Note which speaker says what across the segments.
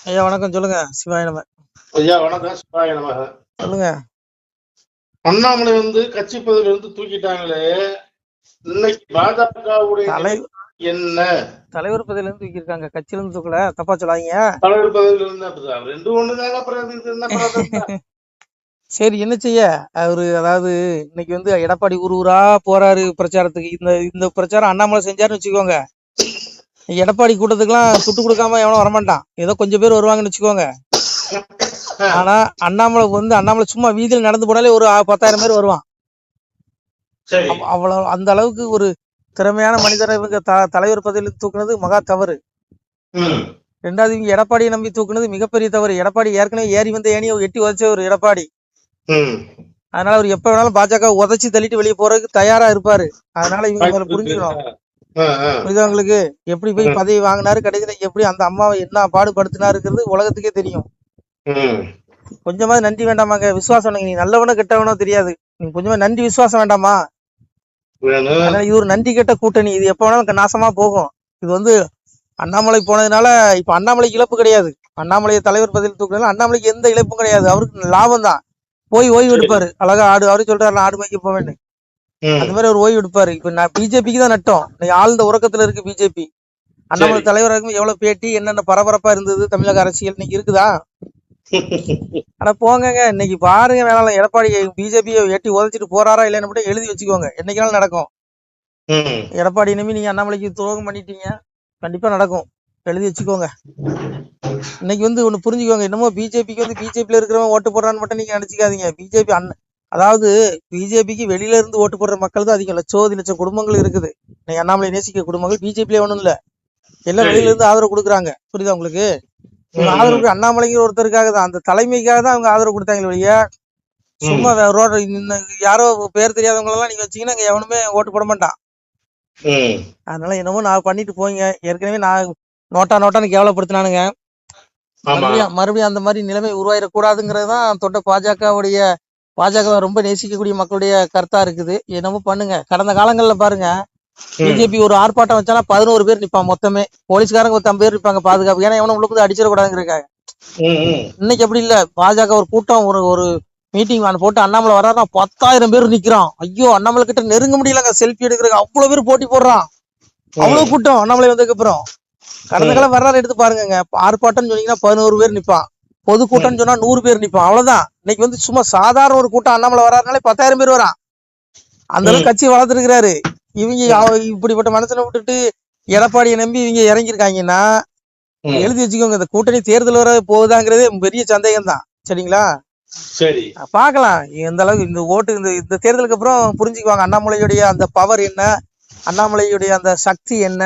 Speaker 1: ஐயா வணக்கம். சொல்லுங்க. சிவாய நம.
Speaker 2: ஐயா வணக்கம். சிவாய நமக.
Speaker 1: சொல்லுங்க.
Speaker 2: அண்ணாமலை கட்சி பதவியில இருந்து தூக்கிட்டாங்களே, இன்னைக்கு பாஜகவுடைய
Speaker 1: தலை
Speaker 2: என்ன?
Speaker 1: தலைவர் பதவியில இருந்து தூக்கியிருக்காங்க, கட்சியில இருந்து தூக்கல. தப்பா சொல்லாதீங்க.
Speaker 2: தலைவர் பதவியில இருந்து அப்படிதான் ரெண்டு ஒண்ணுதாங்க. அப்புறம்
Speaker 1: சரி, என்ன செய்ய. அதாவது இன்னைக்கு எடப்பாடி ஊர் ஊரா போறாரு பிரச்சாரத்துக்கு. இந்த இந்த பிரச்சாரம் அண்ணாமலை செஞ்சாருன்னு வச்சுக்கோங்க. எடப்பாடி கூட்டத்துக்குலாம் துட்டு கொடுக்காம எவனும் வரமாட்டான். ஏதோ கொஞ்சம் பேர் வருவாங்கன்னு வச்சுக்கோங்க. ஆனா அண்ணாமலை சும்மா வீதியில் நடந்து போனாலே ஒரு 10,000 பேர் வருவான். அவ்வளவு அந்த அளவுக்கு ஒரு திறமையான மனிதரை இவங்க தலைவர் பதவியில் தூக்குனது மகா தவறு. ரெண்டாவது, இவங்க எடப்பாடியை நம்பி தூக்குனது மிகப்பெரிய தவறு. எடப்பாடி ஏற்கனவே ஏறி வந்த ஏனியை எட்டி உதச்ச ஒரு எடப்பாடி. அதனால அவர் எப்ப வேணாலும் பாஜக உதச்சி தள்ளிட்டு வெளியே போறதுக்கு தயாரா இருப்பாரு. அதனால இவங்க புரிஞ்சுக்கணும். புரியுதவங்களுக்கு எப்படி போய் பதவி வாங்கினாரு, கடைசியில எப்படி அந்த அம்மாவை என்ன பாடுபடுத்தினாருங்கிறது உலகத்துக்கே தெரியும். கொஞ்சமாவது நன்றி வேண்டாமாங்க? விசுவாசம். நீ நல்லவனோ கெட்டவனோ தெரியாது, நீங்க கொஞ்சமா நன்றி விசுவாசம் வேண்டாமா? இது ஒரு நன்றி கெட்ட கூட்டணி. இது எப்ப வேணாலும் நாசமா போகும். இது அண்ணாமலை போனதுனால இப்ப அண்ணாமலைக்கு இழப்பு கிடையாது. அண்ணாமலையை தலைவர் பதவியில் தூக்குறதுனால அண்ணாமலைக்கு எந்த இழப்பும் கிடையாது. அவருக்கு லாபம் தான். போய் ஓய்வு எடுப்பாரு. அழகா அவரு சொல்றாரு ஆடு மேய்க்க போவேன்னு. அந்த மாதிரி ஒரு ஓய்வு எடுப்பாரு. இப்ப பிஜேபிக்கு தான் நட்டம். ஆழ்ந்த உறக்கத்துல இருக்கு பிஜேபி. அண்ணாமலை தலைவராக எவ்வளவு பேட்டி என்னென்ன பரபரப்பா இருந்தது தமிழக அரசியல் இன்னைக்கு இருக்குதா? ஆனா போங்க, இன்னைக்கு பாருங்க. வேணாலும் எடப்பாடி பிஜேபியை எட்டி உதச்சிட்டு போறாரா இல்லைன்னு மட்டும் எழுதி வச்சுக்கோங்க. என்னைக்காலும் நடக்கும். எடப்பாடி நம்பி நீங்க அண்ணாமலைக்கு துரோகம் பண்ணிட்டீங்க, கண்டிப்பா நடக்கும். எழுதி வச்சுக்கோங்க. இன்னைக்கு ஒண்ணு புரிஞ்சுக்கோங்க. என்னமோ பிஜேபிக்கு பிஜேபியில இருக்கிறவங்க ஓட்டு போடுறான்னு மட்டும் நீங்க நினைச்சுக்காதீங்க. பிஜேபி அதாவது பிஜேபிக்கு வெளியில இருந்து ஓட்டு போடுற மக்கள் தான் அதிகம். லட்சம் குடும்பங்கள் இருக்குது. இன்னைக்கு அண்ணாமலை நேசிக்க குடும்பங்கள் பிஜேபியில ஒண்ணும் இல்ல, எல்லாம் வெளியில இருந்து ஆதரவு கொடுக்குறாங்க. புரியுதா உங்களுக்கு? ஆதரவு அண்ணாமலைங்கிற ஒருத்தருக்காக தான், அந்த தலைமைக்காக தான் அவங்க ஆதரவு கொடுத்தாங்க வெளிய. சும்மா ரோடு யாரோ பேர் தெரியாதவங்க எல்லாம் நீங்க வச்சீங்கன்னா அங்க எவனுமே ஓட்டு போட மாட்டான். அதனால என்னமோ நான் பண்ணிட்டு போங்க. ஏற்கனவே நான் நோட்டான்னு கேவலப்படுத்தினானுங்க. மறுபடியும் அந்த மாதிரி நிலைமை உருவாயிடக்கூடாதுங்கிறதுதான் தொட்ட பாஜக ரொம்ப நேசிக்கக்கூடிய மக்களுடைய கருத்தா இருக்குது. என்னமோ பண்ணுங்க. கடந்த காலங்கள்ல பாருங்க, பிஜேபி ஒரு ஆர்ப்பாட்டம் வச்சானா 11 பேர் நிப்பான். மொத்தமே போலீஸ்காரங்க 10 பேர் நிப்பாங்க பாதுகாப்பு. ஏன்னா எவனும் உள்ளுக்கு அடிச்சிடக்கூடாதுங்கிறக்காக. இன்னைக்கு அப்படி இல்ல. பாஜக ஒரு கூட்டம் ஒரு மீட்டிங் போட்டு அண்ணாமலை வர்றாருன்னா 10,000 பேர் நிக்கிறான். ஐயோ, அண்ணாமலை கிட்ட நெருங்க முடியலங்க. செல்ஃபி எடுக்கிறதுக்கு அவ்வளவு பேர் போட்டி போடுறான். அவ்வளவு கூட்டம் அண்ணாமலை வந்ததுக்கு அப்புறம். கடந்த காலம் வரலாறு எடுத்து பாருங்க. ஆர்ப்பாட்டம் சொன்னீங்கன்னா 11 பேர் நிப்பான். பொதுக்கூட்டம் சொன்னா 100 பேர் நிப்பான். அவ்வளவுதான். இன்னைக்கு சும்மா சாதாரண ஒரு கூட்டம் அண்ணாமலை வர்றாருனாலே 10,000 பேர் வரான். அந்த அளவுக்கு கட்சி வளர்த்துருக்கிறாரு. இவங்க இப்படிப்பட்ட மனசனை விட்டுட்டு எடப்பாடியை நம்பி இவங்க இறங்கியிருக்காங்கன்னா எழுதி வச்சுக்கோங்க. இந்த கூட்டணி தேர்தல் வர போகுதாங்கிறதே பெரிய சந்தேகம் தான். சரிங்களா? சரி, பாக்கலாம் எந்த அளவுக்கு இந்த ஓட்டு இந்த தேர்தலுக்கு அப்புறம் புரிஞ்சுக்குவாங்க. அண்ணாமலையுடைய அந்த பவர் என்ன, அண்ணாமலையுடைய அந்த சக்தி என்ன,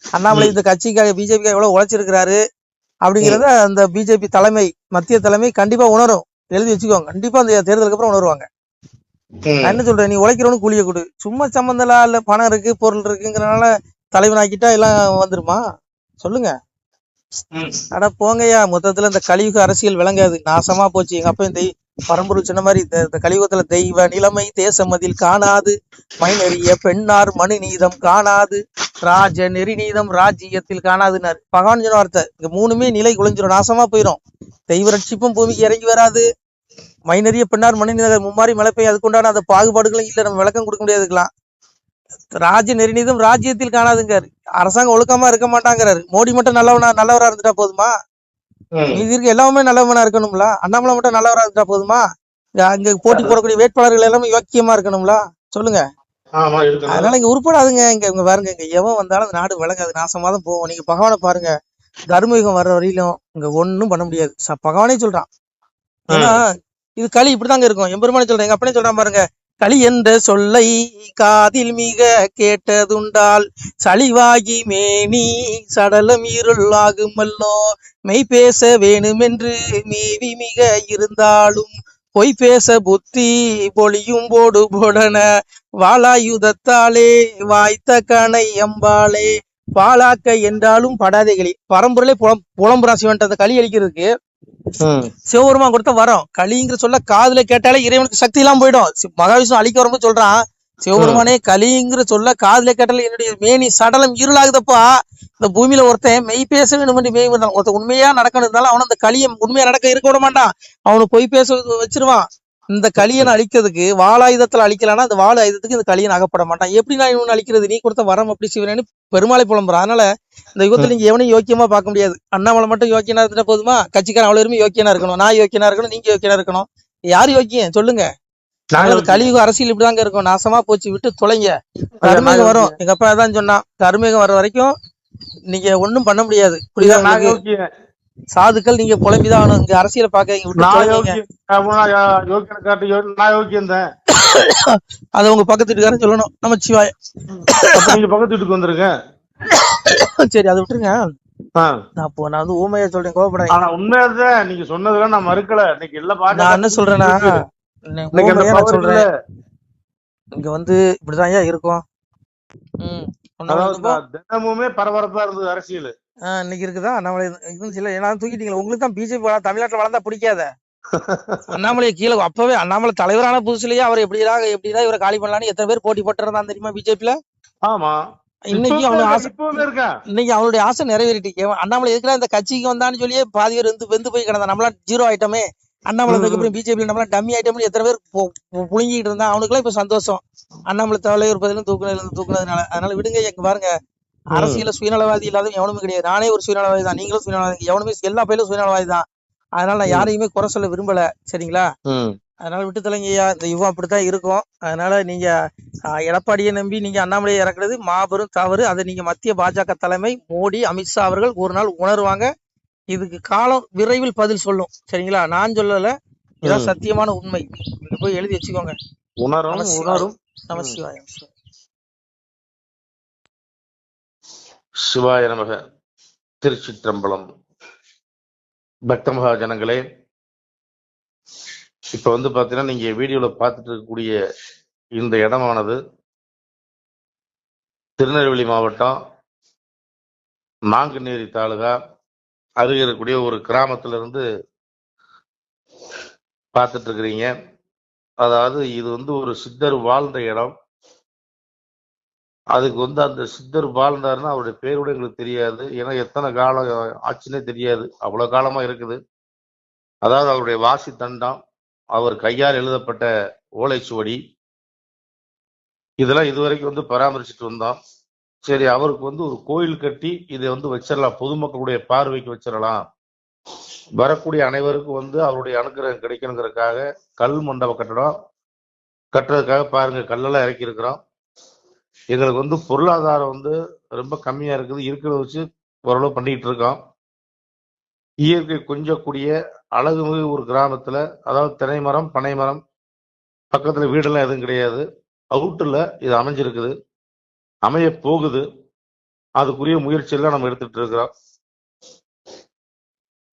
Speaker 1: அண்ணாமலை இந்த கட்சிக்காக பிஜேபிக்காக எவ்வளவு உழைச்சிருக்கிறாரு அப்படிங்கறத அந்த பிஜேபி தலைமை, மத்திய தலைமை கண்டிப்பா உணரும். எழுதி வச்சுக்கோங்க. கண்டிப்பா அந்த தேர்தலுக்கு அப்புறம் உணர்வாங்க. நான் என்ன சொல்றேன், நீ உழைக்கிறவனு கூலிய கொடு. சும்மா சம்பந்தலா இல்ல பணம் இருக்கு பொருள் இருக்குங்கிறனால தலைவன் ஆக்கிட்டா எல்லாம் வந்துருமா? சொல்லுங்க. அட போங்கய்யா. மொத்தத்துல இந்த கலியுக அரசியல் விளங்காது, நாசமா போச்சு. எங்க அப்பா இந்த பரம்பொருள் சொன்ன மாதிரி இந்த கலியுகத்துல தெய்வ நிலைமை தேசமதில் காணாது, மைனறிய பெண்ணார் மனு நீதம் காணாது, ராஜ நெறி நீதம் ராஜ்யத்தில் காணாதுன்னாரு பகவான் சொன்ன வார்த்தை. இங்க 3மே நிலை குலைஞ்சிரும், நாசமா போயிரும். தெய்வ ரட்சிப்பும் பூமிக்கு இறங்கி வராது, மைனறிய பெண்ணார் மனு நீதம் மும்மாறி மழை பெய்யும். அதுக்குண்டான அந்த பாகுபாடுகளும் இல்ல, நம்ம விளக்கம் கொடுக்க முடியாதுக்கலாம். ராஜ நெறிநீதம் ராஜ்யத்தில் காணாதுங்காரு. அரசாங்கம் ஒழுக்கமா இருக்க மாட்டாங்கிறாரு. மோடி மட்டும் நல்லவரா இருந்துட்டா போதுமா? இது இருக்க எல்லாமே நல்லவனா இருக்கணும்ல? அண்ணாமலை மட்டும் நல்லவரா இருந்துட்டா போதுமா? அங்க போட்டி போடக்கூடிய வேட்பாளர்கள் எல்லாமே யோக்கியமா இருக்கணும்ல? சொல்லுங்க. அதனால இங்க உருப்படாதுங்க. இங்க பாருங்க, இங்க எவன் வந்தாலும் அந்த நாடு விளங்காது, நாசமாதான் போவோம். நீங்க பகவானை பாருங்க, தர்மயுகம் வர்ற வரையிலும் இங்க ஒன்னும் பண்ண முடியாது. பகவானே சொல்றான். ஏன்னா இது களி இப்படிதாங்க இருக்கும். எம்பெருமானே சொல்றேன், எங்க அப்பனே சொல்றான் பாருங்க. களி என்ற சொல்லை காதில் மிக கேட்டதுண்டால் சளிவாகி மேனி சடலம் இருள் ஆகுமல்லோ, மெய் பேச வேணுமென்று மேவி மிக இருந்தாலும் பொய் பேச புத்தி பொலியும் போடு போடன வாளாயுதத்தாலே வாய்த்த கணை அம்பாளே பாலாக்க என்றாலும் படாதைகளி. பரம்பொருளே புலம்புறான் சிவன் அந்த களி அளிக்கிறதுக்கு. சிவபெருமான் கொடுத்த வரோம் களிங்கிற சொல்ல காதுல கேட்டாலே இறைவனுக்கு சக்தி எல்லாம் போயிடும். மகாவிஷ்ணு அழிக்க வரும்போது சொல்றான், சிவபெருமானே கலிங்கிற சொல்ல காதுல கேட்டல என்னுடைய மேனி சடலம் இருளாகுதப்பா. இந்த பூமியில ஒருத்தன் மெய் பேச வேண்டும் என்று மெய் விடுறான். ஒருத்தன் உண்மையா நடக்கணும் இருந்தாலும் அவன் அந்த கலியை உண்மையா நடக்க இருக்க விட மாட்டான். அவனு பொய் பேச வச்சிருவான். இந்த கலியனை அழிக்கிறதுக்கு வாளாயுதத்துல அழிக்கலாம்னா அந்த வாழ ஆயுதத்துக்கு இந்த கலியன் அகப்பட மாட்டான். எப்படி நான் இவனு அழிக்கிறது? நீ கொடுத்த வரம் அப்படி சிவனேன்னு பெருமாளை புலம்புறான். அதனால இந்த யுகத்துல நீங்க எவனையும் யோக்கியமா பார்க்க முடியாது. அண்ணாமலை மட்டும் யோக்கியனா இருந்துட்டா போதுமா? கட்சிக்காரன் அவ்வளவு யோக்கியனா இருக்கணும். நான் யோக்கியனா இருக்கணும், நீங்க யோக்கியனா இருக்கணும். யாரு யோக்கியம் சொல்லுங்க? கலியுக அரசியல் இப்படிதாங்க இருக்கும். நாசமா போச்சு, விட்டு தொலைங்க. கருமேகம் வரும். எங்க அப்பா அதான் சொன்னான், கருமேகம் வர வரைக்கும் நீங்க ஒண்ணும் பண்ண முடியாது. புரியுதா? சாதுக்கள் நீங்க புலம்பிதான் ஆகணும். இங்க அரசியலை பாக்க அத உங்க பக்கத்து வீட்டுக்காரன் சொல்லணும். நம்ம சிவாய
Speaker 2: பக்கத்து வீட்டுக்கு வந்திருக்கேன்.
Speaker 1: சரி, அதை விட்டுருங்க. நான் வந்து ஊமையா சொல்றேன், கோவப்படாதீங்க.
Speaker 2: ஆனா உண்மையாதான் நீங்க சொன்னதெல்லாம் நான் மறுக்கல. இன்னைக்கு எல்லாம்
Speaker 1: நான் என்ன சொல்றேன்னா, சொல்றேன் இங்க வந்து இப்படிதான் இருக்கும்.
Speaker 2: தினமுமே பரபரப்பா இருந்தது அரசியல்.
Speaker 1: இன்னைக்கு இருக்குதா? அண்ணாமலை தூக்கிட்டீங்களா? உங்களுக்கு தான் பிஜேபி தமிழ்நாட்டுல வளர்ந்தா பிடிக்காத. அண்ணாமலையை கீழே அப்பவே அண்ணாமலை தலைவரான புதுசுலயே அவர் எப்படிதான் இவரை காலி பண்ணலான்னு எத்தனை பேர் போட்டி போட்டு இருந்தான் தெரியுமா பிஜேபில?
Speaker 2: ஆமா.
Speaker 1: இன்னைக்கு அவனுடைய ஆசை நிறைவேறிட்டு. அண்ணாமலை எதுக்குலாம் இந்த கட்சிக்கு வந்தான்னு சொல்லியே பாதி பேர் வெந்து போய் கிடந்தான். நம்மளாம் ஜீரோ ஆயிட்டமே. அண்ணாமலை பிஜேபி நம்மளாம் டம்மி ஆயிட்டோம்னு எத்தனை பேர் புழுங்கிட்டு இருந்தா. அவனுக்குலாம் இப்ப சந்தோஷம் அண்ணாமலை தலைவர் பதிலும் தூக்குனதுனால. அதனால விடுங்க. எங்க பாருங்க, அரசியல சுயநலவாதி இல்லாத எவனுமே கிடையாது. நானே ஒரு சுயநலவாதி தான், நீங்களும் சுயநலவாதி. எவனுமே எல்லா பயிலும் சுயநலவாதி தான். அதனால நான் யாரையுமே குறை சொல்ல விரும்பல. சரிங்களா? அதனால விட்டு தலைங்கய்யா. இந்த யுகம் அப்படித்தான் இருக்கும். அதனால நீங்க எடப்பாடியை நம்பி நீங்க அண்ணாமலையை இறக்குறது மாபெரும் தவறு. அதை நீங்க மத்திய பாஜக தலைமை மோடி, அமித்ஷா அவர்கள் ஒரு நாள் உணர்வாங்க. இதுக்கு காலம் விரைவில் பதில் சொல்லும். சரிங்களா? நான் சொல்லல, இதான் சத்தியமான உண்மை. போய் எழுதி வச்சுக்கோங்க.
Speaker 2: உணரும்.
Speaker 1: நமசிவாயம்.
Speaker 2: சிவாய நமக. திருச்சிற்றம்பலம். பக்த மகா ஜனங்களே, இப்ப வந்து பாத்தீங்கன்னா நீங்க வீடியோல பார்த்துட்டு இருக்கக்கூடிய இந்த இடமானது திருநெல்வேலி மாவட்டம் நாங்குநேரி தாலுகா அருகே இருக்கக்கூடிய ஒரு கிராமத்துல இருந்து பார்த்துட்டு இருக்கிறீங்க. அதாவது இது வந்து ஒரு சித்தர் வாழ்ந்த இடம். அதுக்கு வந்து அந்த சித்தர் வாழ்ந்தாருன்னா அவருடைய பேரோட எங்களுக்கு தெரியாது. ஏன்னா எத்தனை காலம் ஆச்சுன்னே தெரியாது. அவ்வளவு காலமா இருக்குது. அதாவது அவருடைய வாசி தண்டம், அவர் கையால் எழுதப்பட்ட ஓலைச்சுவடி, இதெல்லாம் இதுவரைக்கும் வந்து பராமரிச்சுட்டு வந்தோம். சரி, அவருக்கு வந்து ஒரு கோயில் கட்டி இதை வந்து வச்சிடலாம், பொதுமக்களுடைய பார்வைக்கு வச்சிடலாம், வரக்கூடிய அனைவருக்கும் வந்து அவருடைய அனுகிரகம் கிடைக்கணுங்கிறதுக்காக கல் மண்டப கட்டடம் கட்டுறதுக்காக பாருங்க கல்லெல்லாம் இறக்கி இருக்கிறோம். எங்களுக்கு வந்து பொருளாதாரம் வந்து ரொம்ப கம்மியா இருக்குது. இருக்கிறத வச்சு ஓரளவு பண்ணிட்டு இருக்கோம். இயற்கை கொஞ்சக்கூடிய அழகுமிகு ஒரு கிராமத்துல, அதாவது தினை மரம், பனை மரம், பக்கத்துல வீடெல்லாம் எதுவும் கிடையாது. அவுட்டுல இது அமைஞ்சிருக்குது, அமைய போகுது. அதுக்குரிய முயற்சியெல்லாம் நம்ம எடுத்துட்டு இருக்கிறோம்.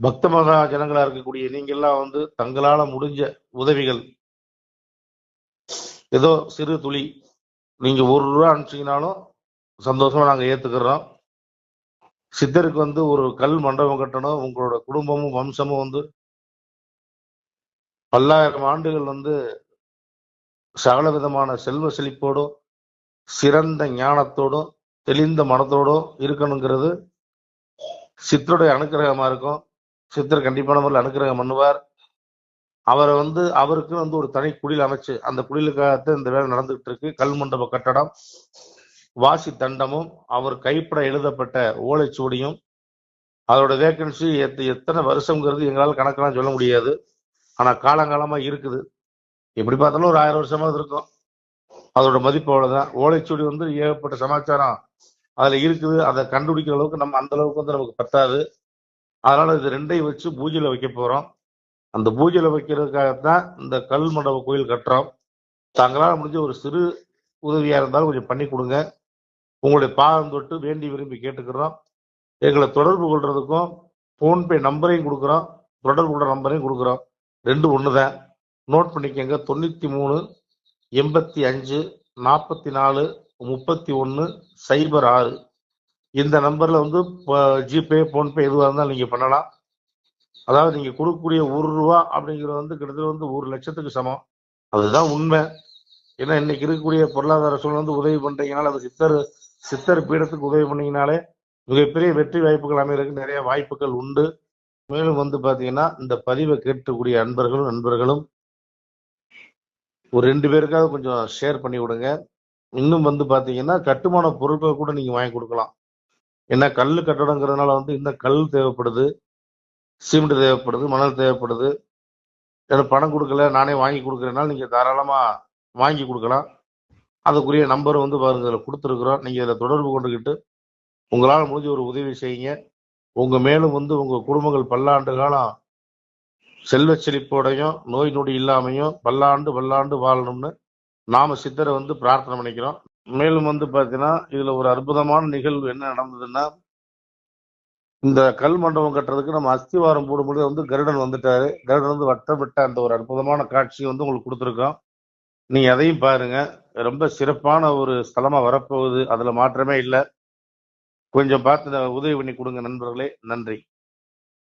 Speaker 2: பக்த மகா ஜனங்களா இருக்கக்கூடிய நீங்க எல்லாம் வந்து தங்களால முடிஞ்ச உதவிகள், ஏதோ சிறு துளி, நீங்க ₹1 அனுப்பிச்சீங்கனாலும் சந்தோஷமா நாங்க ஏத்துக்கிறோம். சித்தருக்கு வந்து ஒரு கல் மண்டபம் கட்டணும். உங்களோட குடும்பமும் வம்சமும் வந்து பல்லாயிரம் ஆண்டுகள் வந்து சகல விதமான செல்வ செழிப்போடும் சிறந்த ஞானத்தோடும் தெளிந்த மனத்தோடும் இருக்கணுங்கிறது சித்தருடைய அனுக்கிரகமா இருக்கும். சித்தர் கண்டிப்பான முறையில் அனுக்கிரகம் பண்ணுவார். அவரை வந்து அவருக்கு வந்து ஒரு தனி குடில் அமைச்சு அந்த குடிலுக்காகத்தான் இந்த வேலை நடந்துகிட்டு இருக்கு. கல் மண்டப கட்டடம், வாசி தண்டமும், அவர் கைப்பட எழுதப்பட்ட ஓலைச்சுவடியும், அதோட வேக்கன்சி எத்தனை வருஷம்ங்கிறது எங்களால் கணக்கெல்லாம் சொல்ல முடியாது. ஆனா காலங்காலமா இருக்குது. எப்படி பார்த்தாலும் ஒரு 1000 வருஷமா இருக்கும். அதோட மதிப்பு அவ்வளவுதான். ஓலைச்சுவடி வந்து ஏகப்பட்ட சமாச்சாரம் அதுல இருக்குது. அதை கண்டுபிடிக்கிற அளவுக்கு நம்ம அந்த அளவுக்கு வந்து நமக்கு பத்தாது. அதனால இது ரெண்டையும் வச்சு பூஜையில வைக்க போறோம். அந்த பூஜையில வைக்கிறதுக்காகத்தான் இந்த கல் மண்டப கோயில் கட்டுறோம். தங்களால் முடிஞ்ச ஒரு சிறு உதவியா இருந்தாலும் கொஞ்சம் பண்ணி கொடுங்க. உங்களுடைய பாகம் தொட்டு வேண்டி விரும்பி கேட்டுக்கிறோம். எங்களை தொடர்பு கொள்றதுக்கும் போன்பே நம்பரையும் கொடுக்குறோம், தொடர்பு கொள்ற நம்பரையும் கொடுக்குறோம். ரெண்டு ஒண்ணுதான். நோட் பண்ணிக்கங்க. 93 85 44 31 06. இந்த நம்பர்ல வந்து ஜிபே, போன்பே எதுவாக இருந்தாலும் நீங்க பண்ணலாம். அதாவது நீங்க கொடுக்கக்கூடிய ₹1 அப்படிங்கிறது வந்து கிட்டத்தட்ட வந்து 1 லட்சத்துக்கு சமம். அதுதான் உண்மை. ஏன்னா இன்னைக்கு இருக்கக்கூடிய பொருளாதார சூழ்நிலை வந்து உதவி பண்றீங்கனால அது சித்தர் பீடத்துக்கு உதவி பண்ணீங்கனாலே மிகப்பெரிய வெற்றி வாய்ப்புகள் அமைகிறதுக்கு நிறைய வாய்ப்புகள் உண்டு. மேலும் வந்து பாத்தீங்கன்னா இந்த பதிவை கேட்கக்கூடிய நண்பர்களும் ஒரு 2 பேருக்காவது கொஞ்சம் ஷேர் பண்ணி விடுங்க. இன்னும் வந்து பாத்தீங்கன்னா கட்டுமான பொருட்கள் கூட நீங்க வாங்கி கொடுக்கலாம். ஏன்னா கல்லு கட்டடங்கிறதுனால வந்து இன்னும் கல் தேவைப்படுது, சிமெண்ட் தேவைப்படுது, மணல் தேவைப்படுது. எனக்கு பணம் கொடுக்கல நானே வாங்கி கொடுக்குறேனால நீங்க தாராளமா வாங்கி கொடுக்கலாம். அதுக்குரிய நம்பர் வந்து பாருங்க இதில் கொடுத்துருக்குறோம். நீங்க இதில் தொடர்பு கொண்டுகிட்டு உங்களால் முடிஞ்ச ஒரு உதவி செய்யுங்க. உங்க மேலும் வந்து உங்க குடும்பங்கள் பல்லாண்டு காலம் செல்வ செழிப்போடையும் நோய் நொடி இல்லாமையும் பல்லாண்டு வாழணும்னு நாம சித்தரை வந்து பிரார்த்தனை பண்ணிக்கிறோம். மேலும் வந்து பாத்தீங்கன்னா இதுல ஒரு அற்புதமான நிகழ்வு என்ன நடந்ததுன்னா, இந்த கல் மண்டபம் கட்டுறதுக்கு நம்ம அஸ்திவாரம் போடும்போது வந்து கருடன் வந்துட்டாரு. கருடன் வந்து வட்டமிட்ட அந்த ஒரு அற்புதமான காட்சியை வந்து உங்களுக்கு கொடுத்துருக்கோம். நீங்க அதையும் பாருங்க. ரொம்ப சிறப்பான ஒரு ஸ்தலமா வரப்போகுது. அதுல மாற்றமே இல்லை. கொஞ்சம் பார்த்து உதவி பண்ணி கொடுங்க நண்பர்களே. நன்றி.